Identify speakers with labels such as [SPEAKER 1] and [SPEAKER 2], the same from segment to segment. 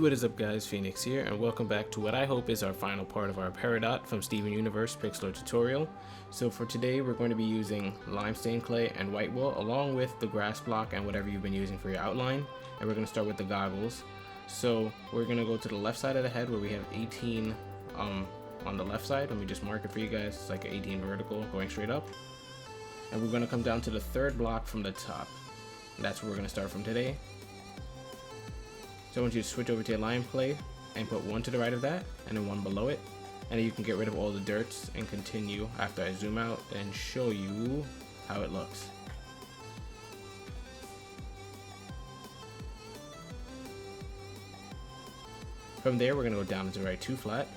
[SPEAKER 1] What is up guys, Phoenix here, and welcome back to what I hope is our final part of our Peridot from Steven Universe Pixel tutorial. So for today we're going to be using limestone clay and white wool along with the grass block and whatever you've been using for your outline, and we're going to start with the goggles. So we're going to go to the left side of the head where we have 18 on the left side. Let me just mark it for you guys. It's like an 18 vertical going straight up, and we're going to come down to the third block from the top. That's where we're going to start from today. So I want you to switch over to your lime clay and put one to the right of that and then one below it, and then you can get rid of all the dirts and continue after I zoom out and show you how it looks. From there we're going to go down to the right 2 flat,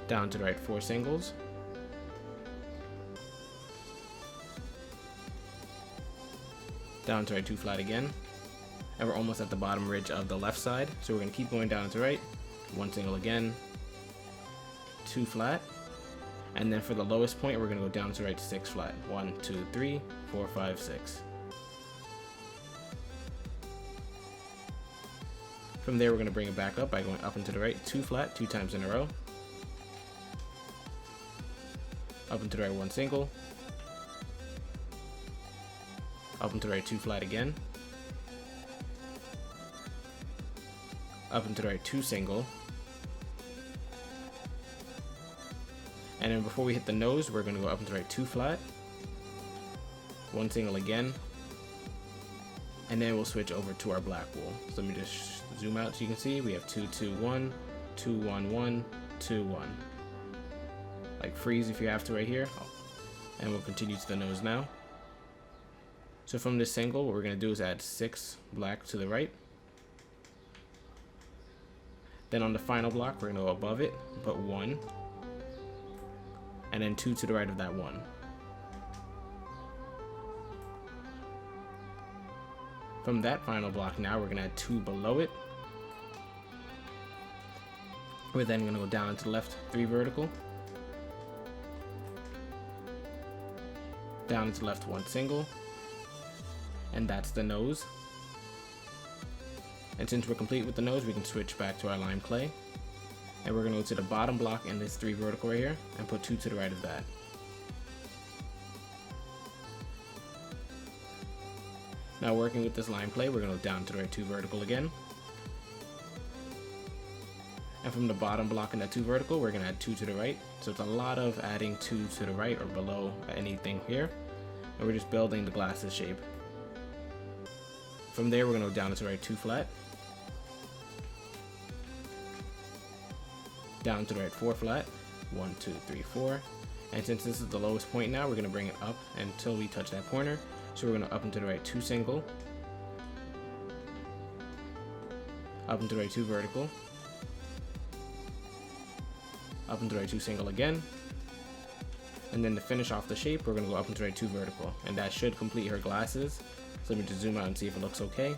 [SPEAKER 1] down to the right 4 singles, down to right 2 flat again, and we're almost at the bottom ridge of the left side, so we're going to keep going down to right, 1 single again, 2 flat, and then for the lowest point we're going to go down to right 6 flat, 1 2 3 4 5 6. From there we're going to bring it back up by going up and to the right 2 flat 2 times in a row, up and to the right 1 single, up and to the right 2 flat again, up and to the right 2 single, and then before we hit the nose we're going to go up and to the right 2 flat, 1 single again, and then we'll switch over to our black wool. So let me just zoom out so you can see we have 2 2 1 2 1 1 2 1, like freeze if you have to right here, and we'll continue to the nose now. So from this single, what we're going to do is add 6 black to the right. Then on the final block, we're going to go above it, put 1, and then 2 to the right of that 1. From that final block now, we're going to add 2 below it. We're then going to go down to the left 3 vertical, down to the left 1 single, and that's the nose. And since we're complete with the nose, we can switch back to our lime clay, and we're going to go to the bottom block in this 3 vertical right here and put 2 to the right of that. Now working with this lime clay, we're going to go down to the right 2 vertical again, and from the bottom block in that 2 vertical we're going to add 2 to the right. So it's a lot of adding 2 to the right or below anything here, and we're just building the glasses shape. From there we're going to go down to the right 2 flat, down to the right 4 flat, 1 2 3 4, and since this is the lowest point now, we're going to bring it up until we touch that corner. So we're going to up and to the right 2 single, up and to the right 2 vertical, up and to the right 2 single again, and then to finish off the shape we're going to go up and to the right 2 vertical, and that should complete her glasses. So let me just zoom out and see if it looks okay.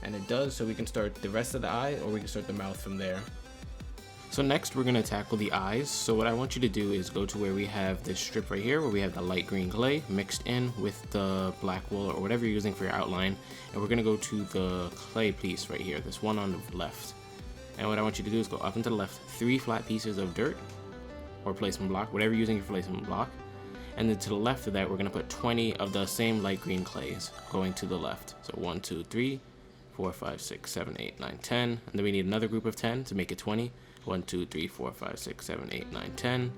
[SPEAKER 1] And it does, so we can start the rest of the eye, or we can start the mouth from there. So next we're going to tackle the eyes. So what I want you to do is go to where we have this strip right here where we have the light green clay mixed in with the black wool or whatever you're using for your outline, and we're going to go to the clay piece right here, this one on the left. And what I want you to do is go up and to the left 3 flat pieces of dirt or placement block, whatever you're using for placement block. And then to the left of that, we're going to put 20 of the same light green clays going to the left. So 1, 2, 3, 4, 5, 6, 7, 8, 9, 10. And then we need another group of 10 to make it 20. 1, 2, 3, 4, 5, 6, 7, 8, 9, 10. And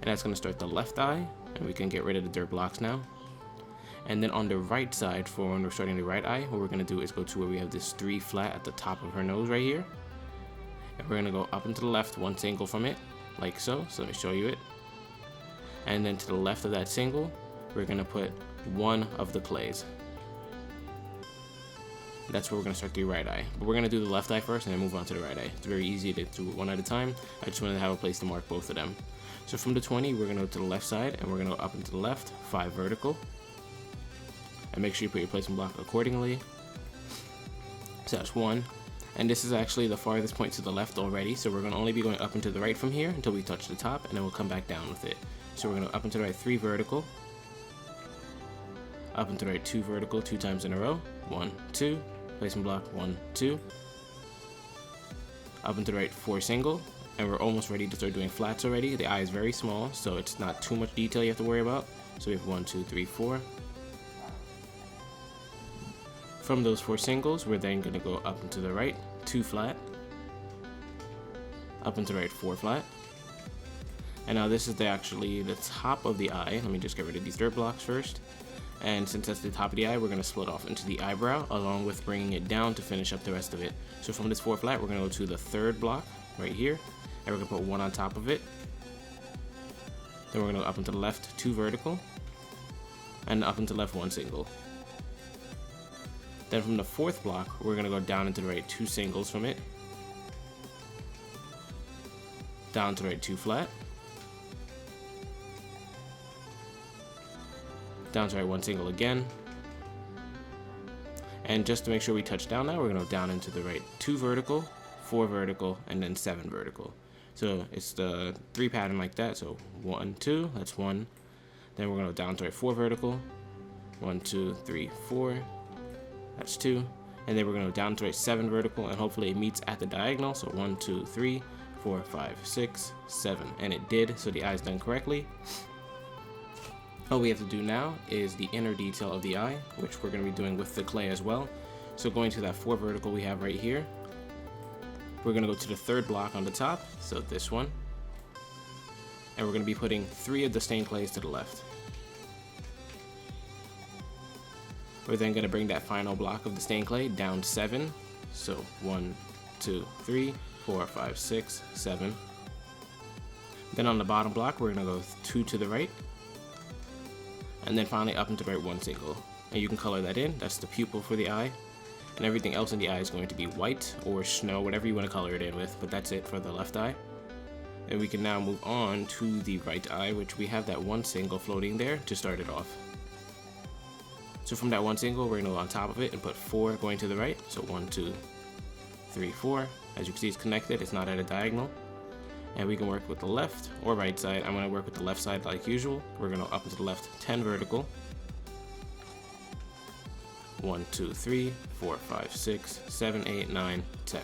[SPEAKER 1] that's going to start the left eye. And we can get rid of the dirt blocks now. And then on the right side, for when we're starting the right eye, what we're going to do is go to where we have this 3 flat at the top of her nose right here. And we're going to go up and to the left 1 single from it, like so. So let me show you it. And then to the left of that single, we're going to put 1 of the clays. That's where we're going to start the right eye. But we're going to do the left eye first and then move on to the right eye. It's very easy to do it one at a time. I just wanted to have a place to mark both of them. So from the 20, we're going to go to the left side, and we're going to go up and to the left, 5 vertical. And make sure you put your placement block accordingly. So that's 1. And this is actually the farthest point to the left already, so we're going to only be going up and to the right from here until we touch the top, and then we'll come back down with it. So we're going to up and to the right 3 vertical, up and to the right 2 vertical 2 times in a row, 1, 2, placement block 1, 2, up and to the right 4 single, and we're almost ready to start doing flats already. The eye is very small, so it's not too much detail you have to worry about. So we have 1, 2, 3, 4. From those 4 singles, we're then going to go up and to the right 2 flat, up and to the right 4 flat. And now this is actually the top of the eye. Let me just get rid of these dirt blocks first. And since that's the top of the eye, we're going to split off into the eyebrow along with bringing it down to finish up the rest of it. So from this 4 flat, we're going to go to the 3rd block right here, and we're going to put 1 on top of it. Then we're going to go up and to the left 2 vertical, and up and to the left 1 single. Then from the 4th block, we're going to go down into the right 2 singles from it, down to the right 2 flat, down to right 1 single again, and just to make sure we touch down now, we're going to go down into the right 2 vertical, 4 vertical, and then 7 vertical. So it's the 3 pattern like that. So 1, 2, that's 1. Then we're going to go down to right 4 vertical, 1, 2, 3, 4, that's 2. And then we're going to go down to right 7 vertical, and hopefully it meets at the diagonal. So 1, 2, 3, 4, 5, 6, 7, and it did. So the eye is done correctly. All we have to do now is the inner detail of the eye, which we're going to be doing with the clay as well. So going to that 4 vertical we have right here, we're going to go to the 3rd block on the top, so this one, and we're going to be putting 3 of the stained clays to the left. We're then going to bring that final block of the stained clay down 7, so 1, 2, 3, 4, 5, 6, 7. Then on the bottom block, we're going to go 2 to the right, and then finally up into the right 1 single. And you can color that in. That's the pupil for the eye. And everything else in the eye is going to be white or snow, whatever you want to color it in with, but that's it for the left eye. And we can now move on to the right eye, which we have that 1 single floating there to start it off. So from that 1 single, we're going to go on top of it and put 4 going to the right. So 1, 2, 3, 4. As you can see, it's connected. It's not at a diagonal. And we can work with the left or right side. I'm going to work with the left side like usual. We're going to up into the left 10 vertical. 1, 2, 3, 4, 5, 6, 7, 8, 9, 10.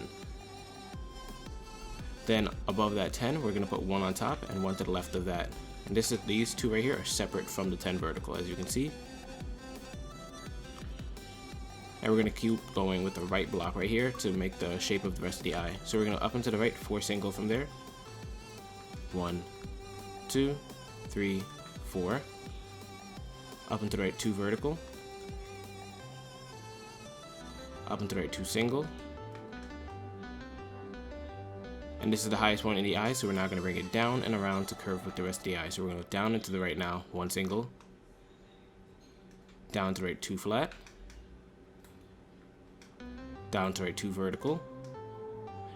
[SPEAKER 1] Then above that 10, we're going to put 1 on top and 1 to the left of that. And these 2 right here are separate from the 10 vertical, as you can see. And we're going to keep going with the right block right here to make the shape of the rest of the eye. So we're going to up into the right 4 single from there. 1, 2, 3, 4. Up into the right 2 vertical. Up into the right 2 single. And this is the highest point in the eye, so we're now going to bring it down and around to curve with the rest of the eye. So we're going to go down into the right now, 1 single. Down to the right 2 flat. Down to right 2 vertical.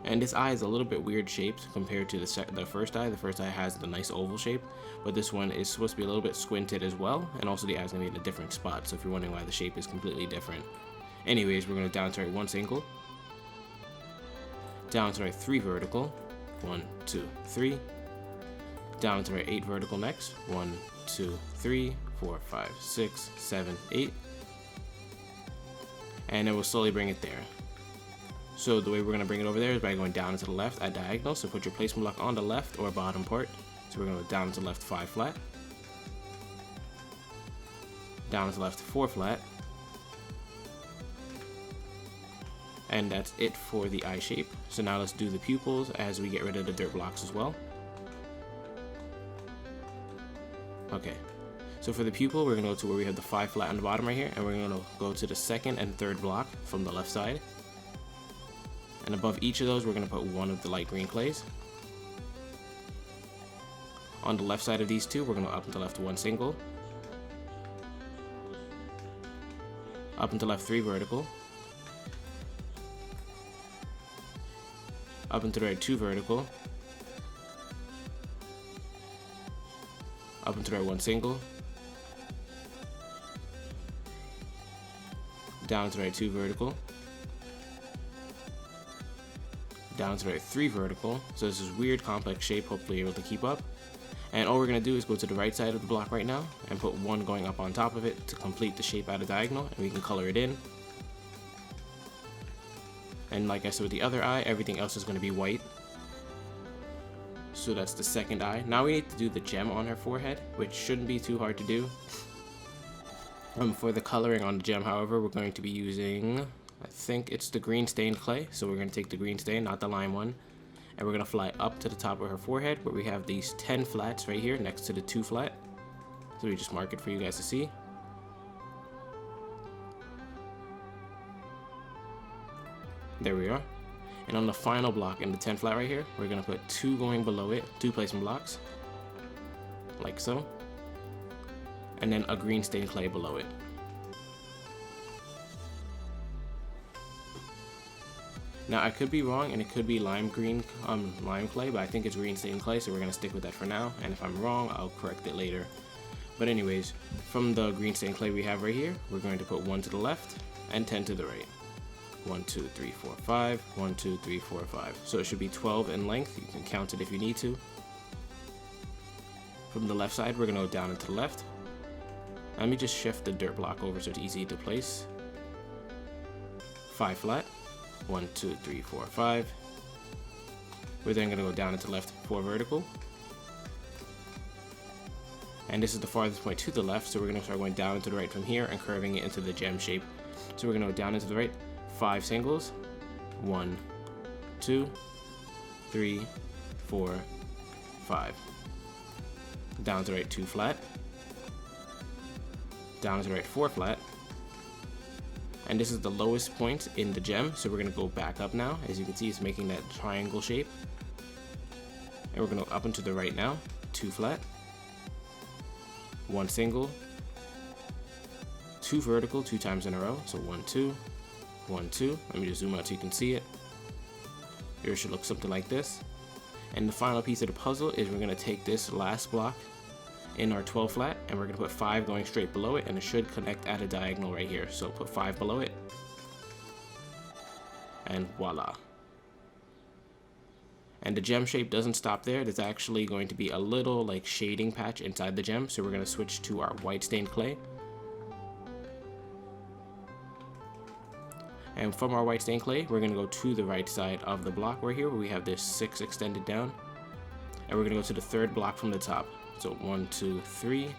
[SPEAKER 1] And this eye is a little bit weird shaped compared to the first eye. The first eye has the nice oval shape, but this one is supposed to be a little bit squinted as well, and also the eye's gonna be in a different spot, so if you're wondering why the shape is completely different. Anyways, we're gonna down to right 1 single, down to right 3 vertical, 1, 2, 3, down to right 8 vertical next, 1, 2, 3, 4, 5, 6, 7, 8, and then we'll slowly bring it there. So the way we're going to bring it over there is by going down to the left at diagonal. So put your placement block on the left or bottom part. So we're going to go down to the left 5 flat. Down to the left 4 flat. And that's it for the eye shape. So now let's do the pupils as we get rid of the dirt blocks as well. Okay. So for the pupil, we're going to go to where we have the 5 flat on the bottom right here. And we're going to go to the 2nd and 3rd block from the left side. And above each of those, we're going to put 1 of the light green clays. On the left side of these 2, we're going to up and to left 1 single. Up and to left 3 vertical. Up and to the right 2 vertical. Up and to the right 1 single. Down to the right 2 vertical. Down to the right 3 vertical. So this is weird complex shape, hopefully you're able to keep up. And all we're going to do is go to the right side of the block right now and put one going up on top of it to complete the shape at a diagonal, and we can color it in. And like I said with the other eye, everything else is going to be white. So that's the second eye. Now we need to do the gem on her forehead, which shouldn't be too hard to do. For the coloring on the gem, however, we're going to be using, I think it's the green stained clay. So we're going to take the green stain, not the lime one. And we're going to fly up to the top of her forehead where we have these 10 flats right here next to the 2 flat. So we just mark it for you guys to see. There we are. And on the final block in the 10 flat right here, we're going to put 2 going below it, 2 placement blocks, like so. And then a green stained clay below it. Now I could be wrong and it could be lime clay, but I think it's green stained clay, so we're going to stick with that for now. And if I'm wrong, I'll correct it later. But anyways, from the green stained clay we have right here, we're going to put 1 to the left and 10 to the right. 1, 2, 3, 4, 5, 1, 2, 3, 4, 5. So it should be 12 in length. You can count it if you need to. From the left side, we're going to go down and to the left. Let me just shift the dirt block over so it's easy to place. 5 flat. 1, 2, 3, 4, 5. We're then going to go down and to the left, 4 vertical. And this is the farthest point to the left, so we're going to start going down and to the right from here and curving it into the gem shape. So we're going to go down and to the right, 5 singles. 1, 2, 3, 4, 5. Down to the right, 2 flat. Down to the right, 4 flat. And this is the lowest point in the gem, so we're going to go back up now. As you can see, it's making that triangle shape. And we're going to go up and to the right now, 2 flat, 1 single, 2 vertical, 2 times in a row. So 1, 2, 1, 2. Let me just zoom out so you can see it. Here it should look something like this. And the final piece of the puzzle is we're going to take this last block in our 12 flat, and we're going to put 5 going straight below it, and it should connect at a diagonal right here. So put 5 below it, and voila. And the gem shape doesn't stop there. There's actually going to be a little like shading patch inside the gem, so we're going to switch to our white stained clay. And from our white stained clay, we're going to go to the right side of the block right here where we have this 6 extended down, and we're going to go to the 3rd block from the top. So 1, 2, 3.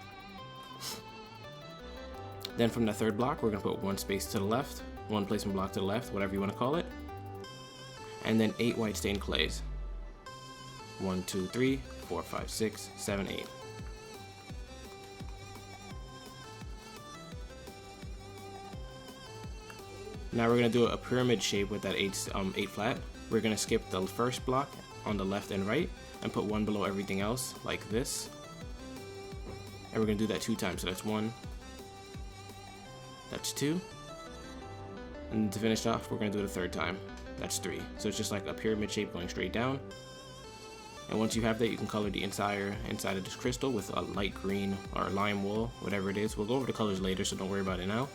[SPEAKER 1] Then from the 3rd block, we're going to put 1 space to the left, 1 placement block to the left, whatever you want to call it. And then 8 white stained clays. 1, 2, 3, 4, 5, 6, 7, 8. Now we're going to do a pyramid shape with that 8 flat. We're going to skip the first block on the left and right and put 1 below everything else like this. And we're going to do that 2 times, so that's 1, that's 2, and to finish off, we're going to do it a 3rd time, that's 3. So it's just like a pyramid shape going straight down. And once you have that, you can color the inside of this crystal with a light green or lime wool, whatever it is. We'll go over the colors later, so don't worry about it now.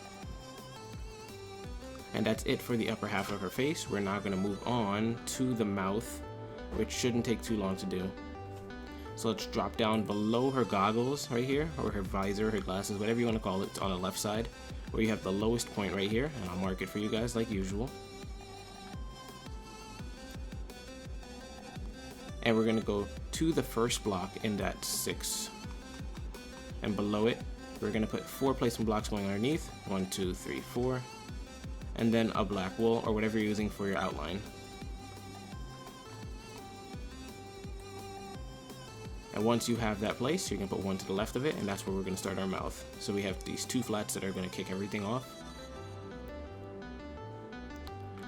[SPEAKER 1] And that's it for the upper half of her face. We're now going to move on to the mouth, which shouldn't take too long to do. So let's drop down below her goggles right here, or her visor, her glasses, whatever you want to call it. It's on the left side where you have the lowest point right here, and I'll mark it for you guys like usual. And we're going to go to the first block in that 6, and below it we're going to put 4 placement blocks going underneath, 1, 2, 3, 4, and then a black wool or whatever you're using for your outline. And once you have that place, you can put 1 to the left of it, and that's where we're going to start our mouth. So we have these 2 flats that are going to kick everything off.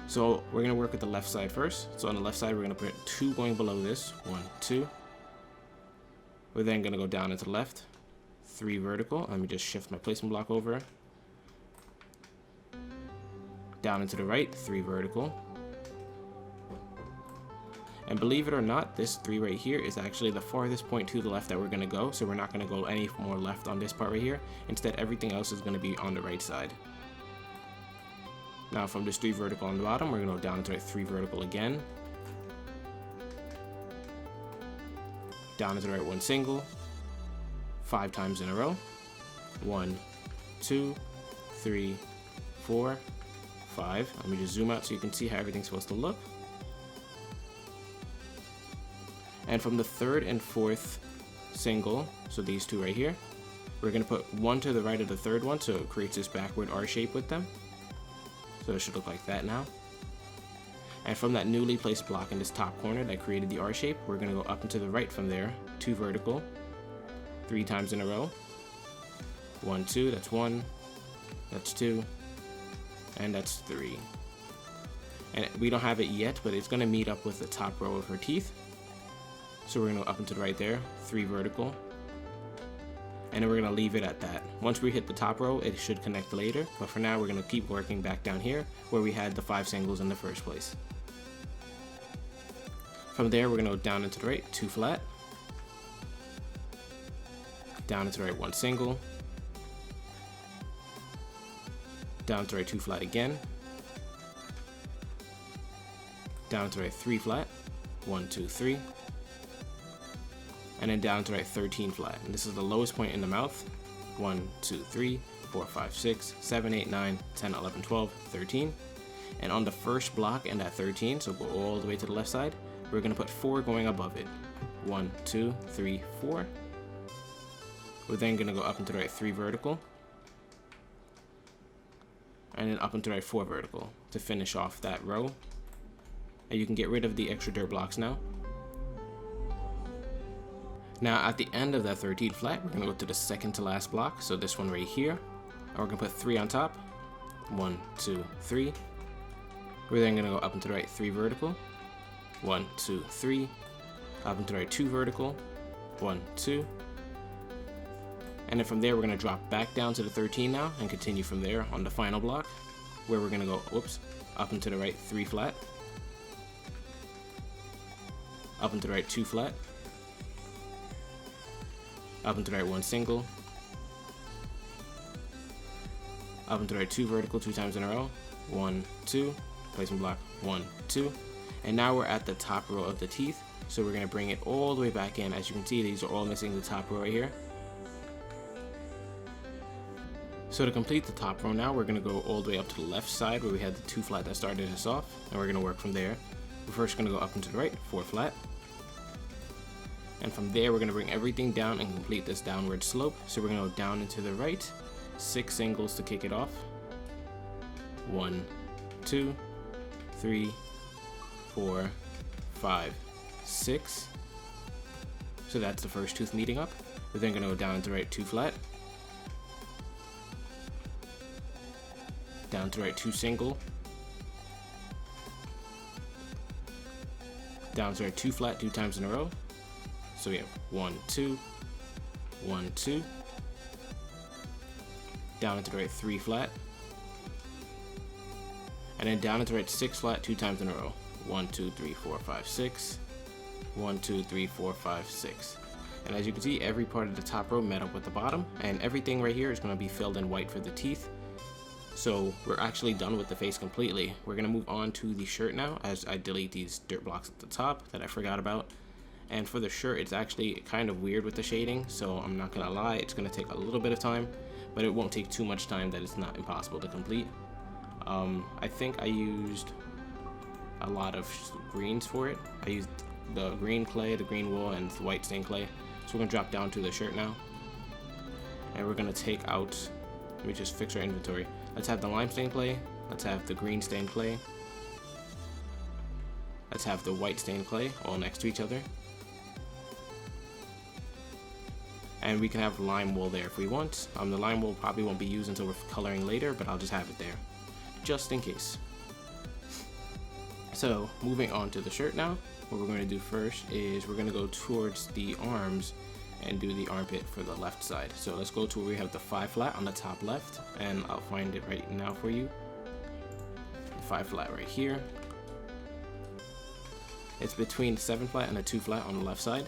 [SPEAKER 1] So we're going to work with the left side first. So on the left side, we're going to put 2 going below this, 1, 2. We're then going to go down into the left, 3 vertical. Let me just shift my placement block over. Down into the right, 3 vertical. And believe it or not, this 3 right here is actually the farthest point to the left that we're going to go. So we're not going to go any more left on this part right here. Instead, everything else is going to be on the right side. Now from this 3 vertical on the bottom, we're going to go down into the 3 vertical again. Down into the right, 1 single. 5 times in a row. 1, 2, 3, 4, 5. Let me just zoom out so you can see how everything's supposed to look. And from the third and fourth single, so these two right here, we're going to put one to the right of the third one, so it creates this backward R shape with them. So it should look like that now. And from that newly placed block in this top corner that created the R shape, we're going to go up and to the right from there, 2 vertical, 3 times in a row. 1, 2, that's 1, that's 2, and that's 3. And we don't have it yet, but it's going to meet up with the top row of her teeth. So we're going to go up and to the right there, 3 vertical, and then we're going to leave it at that. Once we hit the top row, it should connect later, but for now we're going to keep working back down here where we had the 5 singles in the first place. From there, we're going to go down and to the right, 2 flat, down and to the right, 1 single, down to the right, 2 flat again, down to the right, 3 flat, 1, 2, 3, and then down to the right, 13 flat. And this is the lowest point in the mouth. 1, 2, 3, 4, 5, 6, 7, 8, 9, 10, 11, 12, 13. And on the first block and at 13, so go all the way to the left side, we're going to put 4 going above it. 1, 2, 3, 4. We're then going to go up and to the right, 3 vertical, and then up and to the right, 4 vertical to finish off that row. And you can get rid of the extra dirt blocks now. Now at the end of that 13 flat, we're going to go to the second to last block, so this one right here, and we're going to put 3 on top. 1, 2, 3. We're then going to go up and to the right, 3 vertical. 1, 2, 3. Up and to the right, 2 vertical. 1, 2. And then from there, we're going to drop back down to the 13 now and continue from there on the final block, where we're going to go, up and to the right, 3 flat. Up and to the right, 2 flat. Up and to the right, 1 single. Up and to the right, 2 vertical, 2 times in a row. 1, 2. Placement block, 1, 2. And now we're at the top row of the teeth. So we're going to bring it all the way back in. As you can see, these are all missing the top row right here. So to complete the top row now, we're going to go all the way up to the left side where we had the 2 flat that started us off. And we're going to work from there. We're first going to go up and to the right, 4 flat. And from there, we're going to bring everything down and complete this downward slope. So we're going to go down and to the right, 6 singles to kick it off. 1, 2, 3, 4, 5, 6. So that's the first tooth meeting up. We're then going to go down and to the right, 2 flat. Down to the right, 2 single. Down to the right, 2 flat, 2 times in a row. So we have 1, 2, 1, 2. Down into the right, 3 flat. And then down into the right, 6 flat, 2 times in a row. 1, 2, 3, 4, 5, 6. 1, 2, 3, 4, 5, 6. And as you can see, every part of the top row met up with the bottom, and everything right here is going to be filled in white for the teeth. So we're actually done with the face completely. We're going to move on to the shirt now, as I delete these dirt blocks at the top that I forgot about. And for the shirt, it's actually kind of weird with the shading, so I'm not going to lie, it's going to take a little bit of time, but it won't take too much time that it's not impossible to complete. I think I used a lot of greens for it. I used the green clay, the green wool, and the white stained clay. So we're going to drop down to the shirt now. And we're going to take out, let me just fix our inventory. Let's have the lime stained clay. Let's have the green stained clay. Let's have the white stained clay all next to each other. And we can have lime wool there if we want. The lime wool probably won't be used until we're coloring later, but I'll just have it there, just in case. So moving on to the shirt now, what we're going to do first is we're going to go towards the arms and do the armpit for the left side. So let's go to where we have the 5 flat on the top left, and I'll find it right now for you. The 5 flat right here. It's between 7 flat and a 2 flat on the left side.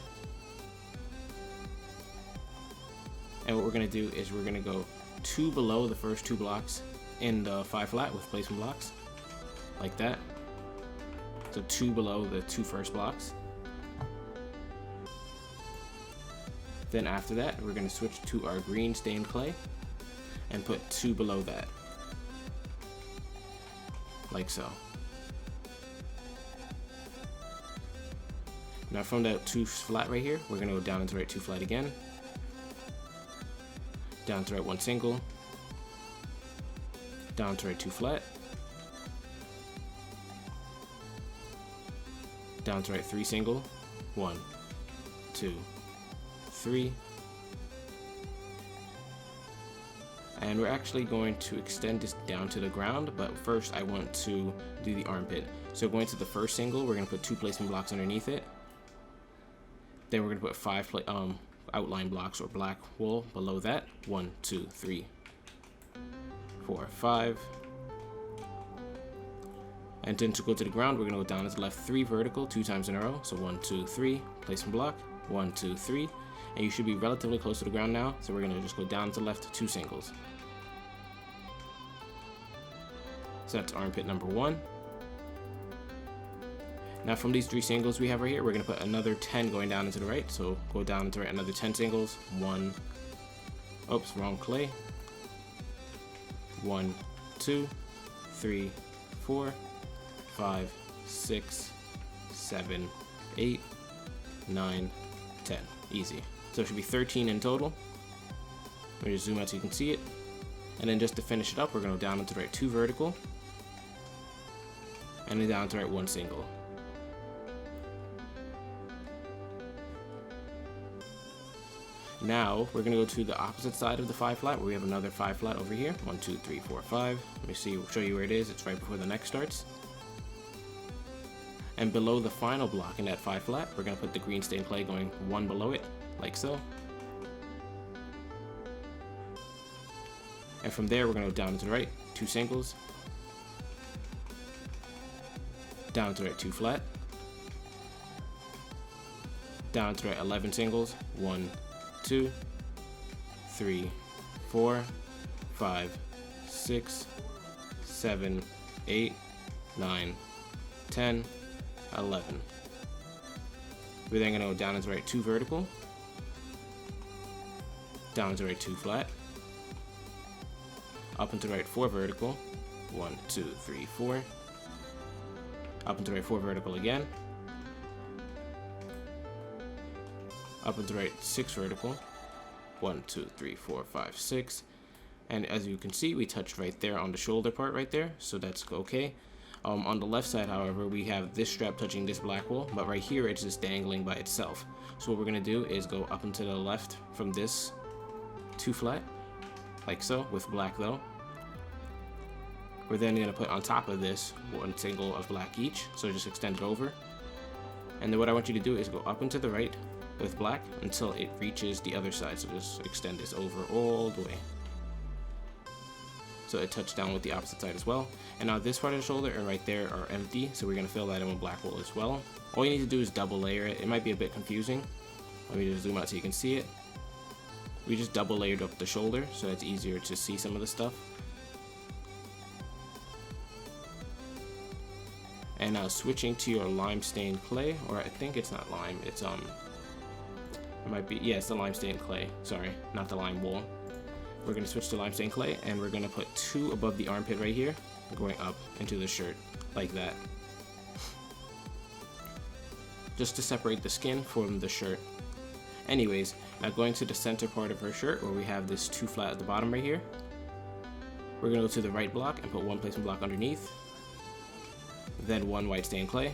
[SPEAKER 1] And what we're going to do is we're going to go 2 below the first 2 blocks in the 5 flat with placement blocks, like that. So 2 below the 2 first blocks. Then after that, we're going to switch to our green stained clay and put 2 below that, like so. Now from that 2 flat right here, we're going to go down into right 2 flat again, down to right 1 single, down to right 2 flat, down to right 3 single, 1, 2, 3, and we're actually going to extend this down to the ground, but first I want to do the armpit. So going to the first single, we're going to put 2 placement blocks underneath it. Then we're going to put 5 outline blocks or black wool below that. 1, 2, 3, 4, 5. And then to go to the ground, we're going to go down to the left 3 vertical 2 times in a row. So 1, 2, 3, placement block, 1, 2, 3. And you should be relatively close to the ground now. So we're going to just go down to the left 2 singles. So that's armpit number 1. Now from these 3 singles we have right here, we're going to put another 10 going down into the right. So go down into right, another 10 singles. 1, oops, wrong clay. 1, 2, 3, 4, 5, 6, 7, 8, 9, 10. Easy. So it should be 13 in total. Let me just zoom out so you can see it. And then just to finish it up, we're going to go down into the right 2 vertical. And then down to right 1 single. Now we're going to go to the opposite side of the 5 flat where we have another 5 flat over here. 1, 2, 3, 4, 5. Let me show you where it is. It's right before the neck starts. And below the final block in that 5 flat, we're going to put the green stained clay going 1 below it, like so. And from there, we're going to go down to the right, 2 singles, down to the right 2 flat, down to the right 11 singles, 1, 2, 3, 4, 5, 6, 7, 8, 9, 10, 11. We're then going to go down into right 2 vertical, down into right 2 flat, up into right 4 vertical, 1, 2, 3, 4, up into right 4 vertical again, up into right 6 vertical, 1, 2, 3, 4, 5, 6, and as you can see, we touched right there on the shoulder part right there, so that's okay. On the left side, however, we have this strap touching this black wool, but right here it's just dangling by itself. So what we're going to do is go up and to the left from this 2 flat, like so, with black though. We're then going to put on top of this 1 single of black each, so just extend it over. And then what I want you to do is go up and to the right with black until it reaches the other side, so just extend this over all the way. So it touched down with the opposite side as well. And now this part of the shoulder and right there are empty, so we're going to fill that in with black wool as well. All you need to do is double layer it. It might be a bit confusing. Let me just zoom out so you can see it. We just double layered up the shoulder, so it's easier to see some of the stuff. And now switching to your lime stained clay, or I think it's not lime, it's it might be, yeah, it's the lime stained clay, sorry, not the lime wool. We're going to switch to lime stained clay, and we're going to put 2 above the armpit right here, going up into the shirt, like that. Just to separate the skin from the shirt. Anyways, now going to the center part of her shirt, where we have this 2 flat at the bottom right here. We're going to go to the right block and put 1 placement block underneath. Then 1 white stained clay.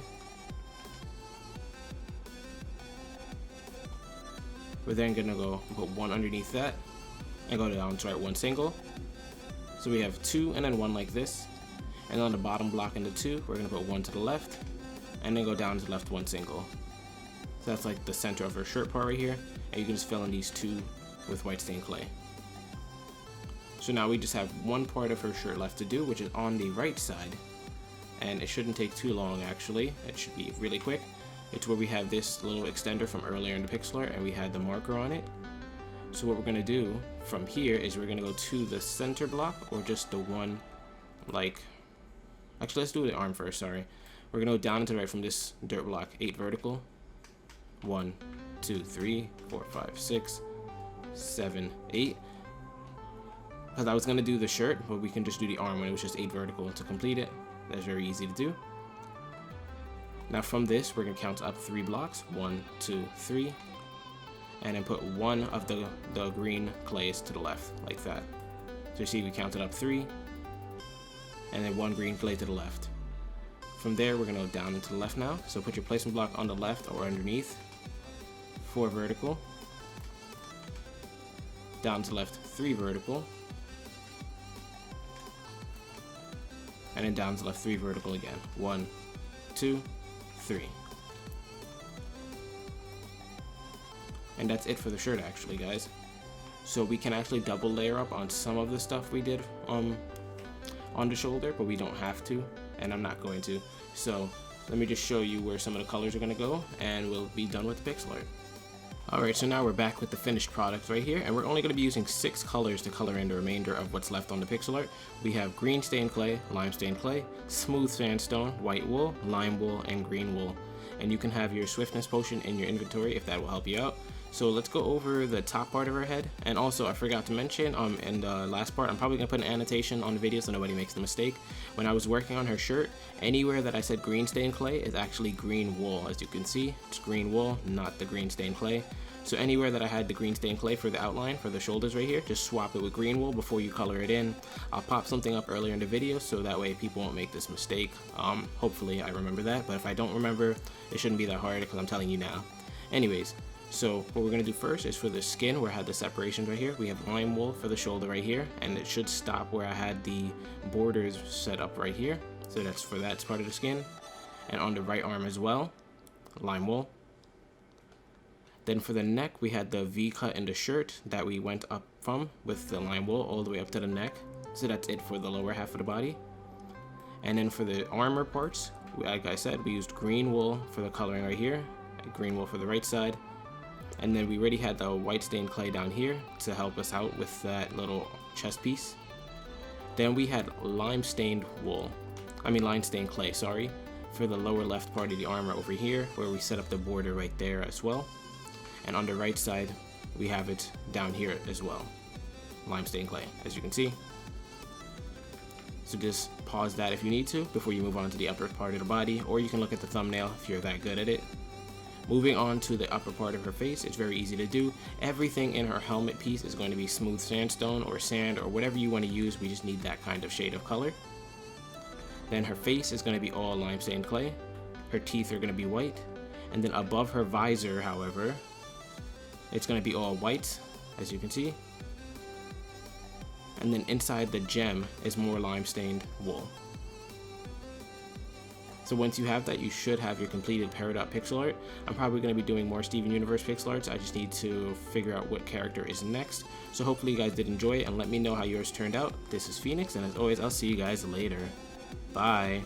[SPEAKER 1] We're then going to go and put 1 underneath that. And go down to right 1 single. So we have 2 and then 1 like this. And on the bottom block in the 2, we're going to put 1 to the left. And then go down to the left 1 single. So that's like the center of her shirt part right here. And you can just fill in these 2 with white stained clay. So now we just have 1 part of her shirt left to do, which is on the right side. And it shouldn't take too long actually. It should be really quick. It's where we have this little extender from earlier in the pixel art, and we had the marker on it. So what we're going to do from here is we're going to go to the center block, or just the one, like, actually let's do the arm first, sorry. We're going to go down to the right from this dirt block, 8 vertical, 1, 2, 3, 4, 5, 6, 7, 8. Because I was going to do the shirt, but we can just do the arm when it was just 8 vertical to complete it. That's very easy to do. Now from this, we're going to count up 3 blocks. 1, 2, 3. And then put one of the green clays to the left, like that. So you see we counted up 3. And then 1 green clay to the left. From there, we're going to go down and to the left now. So put your placement block on the left or underneath. 4 vertical. Down to left, 3 vertical. And then down to left, 3 vertical again. 1, 2, 3. And that's it for the shirt actually, guys. So we can actually double layer up on some of the stuff we did on the shoulder, but we don't have to, and I'm not going to. So let me just show you where some of the colors are going to go, and we'll be done with the pixel art. Alright, so now we're back with the finished product right here, and we're only going to be using 6 colors to color in the remainder of what's left on the pixel art. We have green stained clay, lime stained clay, smooth sandstone, white wool, lime wool, and green wool. And you can have your swiftness potion in your inventory if that will help you out. So let's go over the top part of her head. And also, I forgot to mention in the last part, I'm probably going to put an annotation on the video so nobody makes the mistake. When I was working on her shirt, anywhere that I said green stained clay is actually green wool. As you can see, it's green wool, not the green stained clay. So anywhere that I had the green stained clay for the outline, for the shoulders right here, just swap it with green wool before you color it in. I'll pop something up earlier in the video so that way people won't make this mistake. Hopefully I remember that, but if I don't remember, it shouldn't be that hard because I'm telling you now. Anyways, so what we're going to do first is for the skin, where I had the separations right here, we have lime wool for the shoulder right here, and it should stop where I had the borders set up right here. So that's for that part of the skin. And on the right arm as well, lime wool. Then for the neck, we had the V cut in the shirt that we went up from with the lime wool all the way up to the neck. So that's it for the lower half of the body. And then for the armor parts, like I said, we used green wool for the coloring right here, green wool for the right side. And then we already had the white stained clay down here to help us out with that little chest piece. Then we had lime stained clay, sorry, for the lower left part of the armor over here, where we set up the border right there as well. And on the right side, we have it down here as well, lime stained clay, as you can see. So just pause that if you need to before you move on to the upper part of the body, or you can look at the thumbnail if you're that good at it. Moving on to the upper part of her face, it's very easy to do. Everything in her helmet piece is going to be smooth sandstone or sand or whatever you want to use. We just need that kind of shade of color. Then her face is going to be all lime stained clay. Her teeth are going to be white. And then above her visor, however, it's going to be all white, as you can see. And then inside the gem is more lime stained wool. So once you have that, you should have your completed Peridot pixel art. I'm probably going to be doing more Steven Universe pixel arts. I just need to figure out what character is next. So hopefully you guys did enjoy it, and let me know how yours turned out. This is Phoenix, and as always, I'll see you guys later. Bye.